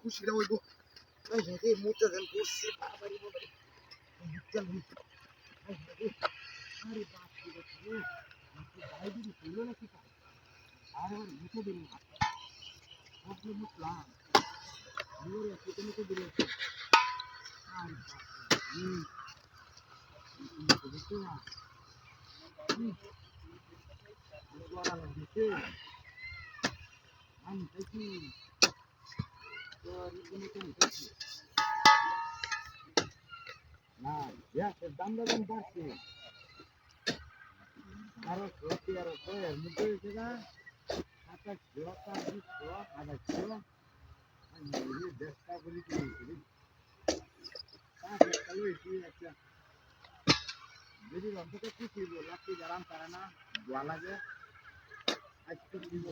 খুশিটা হইব এই হে মুতে দেন করছি বাড়ি বাড়ি চল আরে বাপ রে বাপ বাইরে ছিল না কি আরে মুতে দিন আপনি মুতলাম নিয়ে এসে মুতে দিন আরে বাপ মুতে দিতে না বড় লাগছে আমি দেখি তো রিপোর্ট নিতে না গ্যাসের দাম বাড়ছে আরো সত্যি আরো এর মধ্যে হয়েছে না আচ্ছা জোয়াটা দিচ্ছ আদা ছিল আমি দেশটা বলি কি কালো এসে একটা যদি অন্তত কি ছিল লাঠি গরম করে না দোয়া লাগে আজকে দিব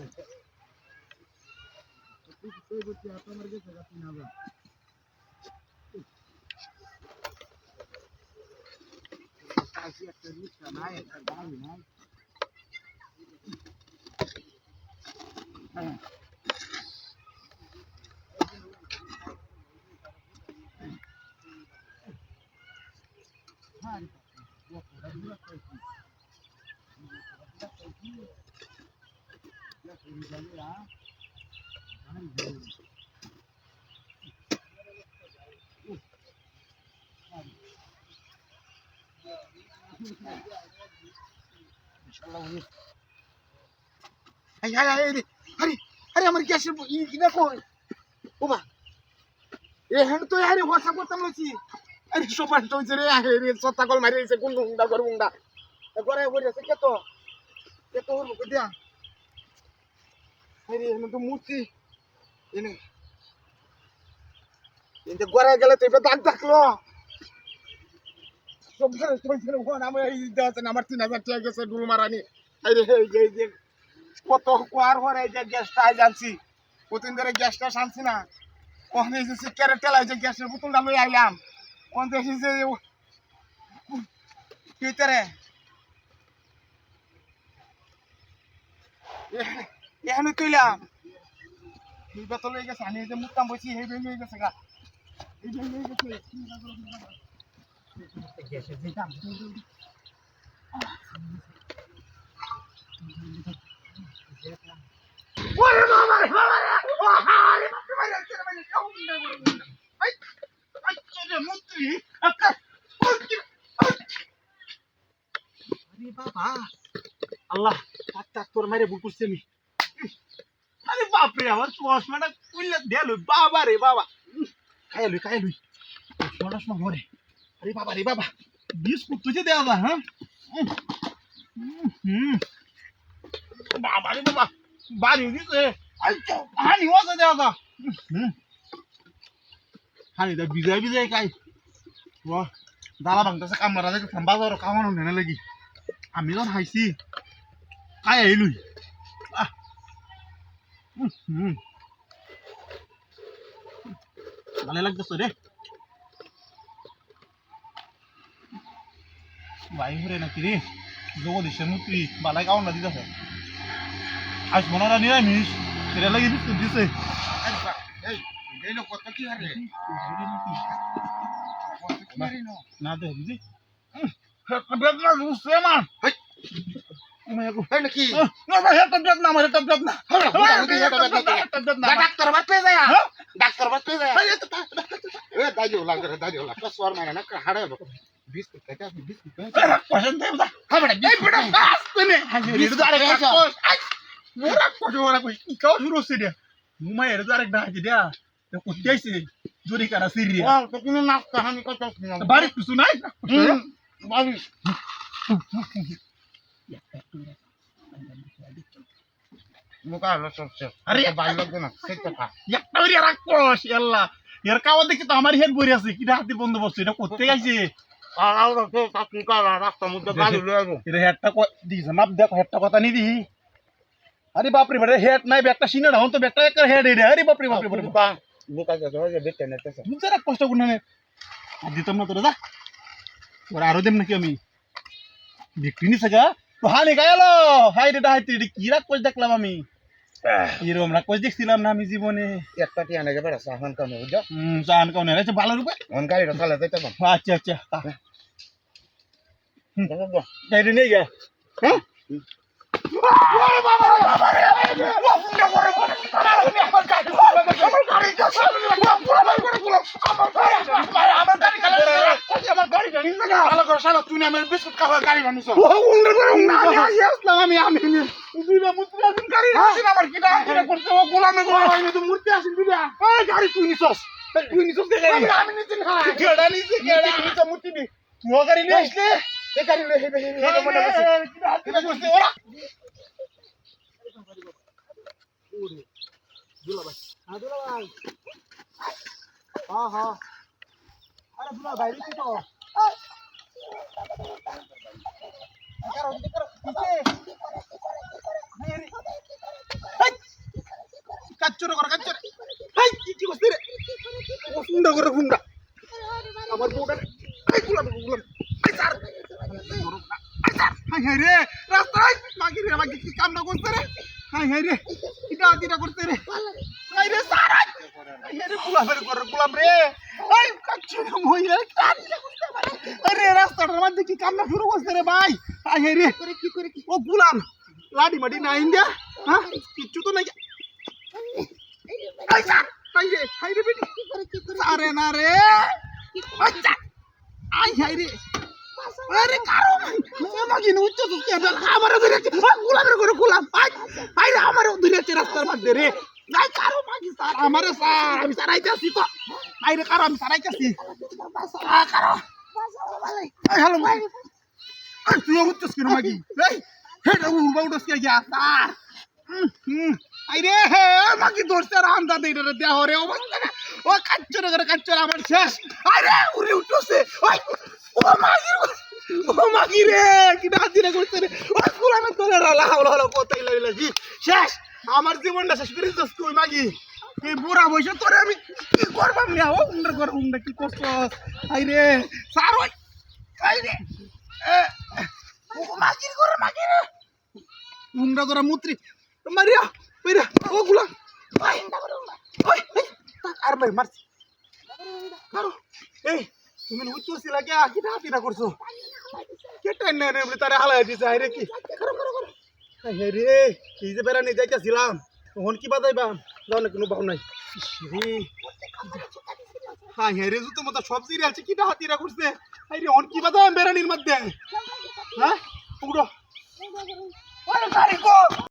তুই তুই বলছি আপনার কাছে যাচ্ছি না কাশি একটা রিক্সা নাই একটা গাড়ি নাই আরে আমার গ্যাসের দেখো ও মা এখানে তো আরে হোয়াটসঅ্যাপ করতাম লইছি আরে সোপান টইছে রে আরে রে সত্তা কল মারিছে কোন গুন্ডা করে গুন্ডা করে বলেছে কে তো হলো দিয়া আরে এখানে তো মূর্তি এনে এতে গড়াই গেলে তো এবার দাগ থাকলো সব ধরে চলছে ফোন আমি এই দেওয়া আমার 3000 টাকা গেছে ডুল মারানি আরে এই যে কত কোয়ার হরে যে গ্যাসটা আনছি কতদিন ধরে গ্যাসটা আনছি না কোন এই যে সিকারে তেলাই যে গ্যাসের বোতলটা লই আইলাম কোন দেখি যে ভিতরে এখানে তুইলাম এই বোতল লই গেছে আমি যে মুক্তাম বসি এই বেল লই গেছে গা এই বেল লই গেছে গ্যাসের দিতাম ওরে বাবা রে ও আরে বাবা রে আই আরে মন্ত্রী আরে বাবা আল্লাহ টাক তোর মাইরে ভুল করছি আমি আরে বাপ রে আমার চশমাটা কইলা দেল বাবা রে বাবা খাইলুই চশমা ঘরে আরে বাবা বিস্কুট তুই দেয়া যা হ্যাঁ বাবা রে বাবা বাড়ি দিছে আচ্ছা হানি ওজা দেয়া যা হানি দা বিজাই কাই ও দালা ভাঙতেছে কামরা দেখে থাম্বা ধরো কামানো নেনা লাগি আমি যখন হাইছি কাই আইলুই ভালো লাগতেছে রে ভাই ঘুরে নাকি রে জগদীশের মূর্তি বালাই কাউন্টা দিতেছে আজ মনে হয় নিরামিষ সেটা লাগে বিস্কুট দিছে না দে বুঝি ডাক্তার বাদ পেয়ে যায় হাড়ে বিস্কুট জোরি কারা সিরিয়া বাড়ি কিছু নাই বাড়ি মুখা হলো সবচেয়ে আরে ভাই লাগবে না সেটা খা একটা করে রাখোস আল্লাহ এর কাওয়া দেখি তো আমার হেড বইরে আছে কিটা হাতে বন্ধ বসছে এটা করতে আইছে আর তো কাকি কালা রাস্তা মধ্যে গাড়ি লয়ে গো এটা হেডটা দিছে মাপ দেখো হেডটা কথা নি দিহি আরে বাপ রে হেড নাই ব্যাগটা সিনা না হন তো ব্যাগটা একটা হেড এডে আরে বাপ রে বুকা বুকা যে বেটে নেতেছে তুই জরা কষ্ট করনা নে আর দিতাম না তোরা যা ওরা আরো দেম নাকি আমি বিক্রি নি সগা তো হালে গায়ালো হাই রে হাই তুই কি রাখ কই দেখলাম আমি এরকম রাগ করে দেখছিলাম না আমি জীবনে। একটা টিয়া নাকি বেড়া সাহান কামে বুঝছো চান কাউনে আছে ভালো রূপে। অন গাড়িটা চালাতে যাইতাম আচ্ছা আচ্ছা গাড়ি নিয়ে গে। হ্যাঁ কাচ্চরে কর কাচ্চরে হাই কি করছিস রে ও ফুন্ডা করে ফুন্ডা আমার বউটা এই গুলাম এই স্যার হাই হাই রে রাস্তায় মাগি রে মাগি কি কাম না করতে রে হাই হাই রে এটা আদিটা করতে রে হাই রে স্যার হাই রে গুলাম রে এই কাচ্চরে মই রে আরে রাস্তাটার মধ্যে কি কাম না শুরু করতে রে ভাই হাই হাই রে কি করে ও গুলাম লাডি মাডি না ইন্ডিয়া হ্যাঁ কিচ্ছু তো নাই হাই রে বেটি আরে না রে আচ্ছা আই হাই রে আরে কারো মাগি নে উচ্চ সুস্কে আমারে ধরেছে গুলামের করে গুলাম আই রে আমারে ধরেছে রাস্তার মধ্যে রে নাই কারো মাগি স্যার আমারে স্যার আমি সারাইতেছি তো আই রে কারো আমি সারাইতেছি কারো আই হ্যালো ভাই তুই উচ্চ সুস্কে মাগি এই হে বাউডস কে গিয়া স্যার আইরে মাগি ধরছে রামদা দেইরে দেহ রে অবস্থা না ও কাচ্চর আমার শেষ আরে উড়ে উঠছে ও মাগি রে কি দাদি রে করছে রে ও কুলামে তোরে রালা হাওলা কোথায় লাগলাছি শেষ আমার জীবনটা শেষ করে দিস তুই মাগি এই বুড়া বয়সে তোরে আমি কি করবাম না ও উন্ডা কি কষ্ট আইরে সার ওই আইরে ও মাগি রে উন্ডা করে মুত্রি মারিয়া বেরা ও গুলা ওই আর ভাই মারছি কারো এই তুমি হুচ্চছিল কে কি হাতিটা করছো কে টাইম না রে তারে হালাই দিছে আরে কি আরে রে এই যে বেরা নিয়ে যাইতাছিলাম তখন কি বাজাইবাম যাও না কোনো ভাব নাই হ্যাঁ রে জুতো মতো সব জিরে আছে কি হাতিটা করছে আরে অন কি বাজাইবাম বেরানির মধ্যে হ্যাঁ উড়ো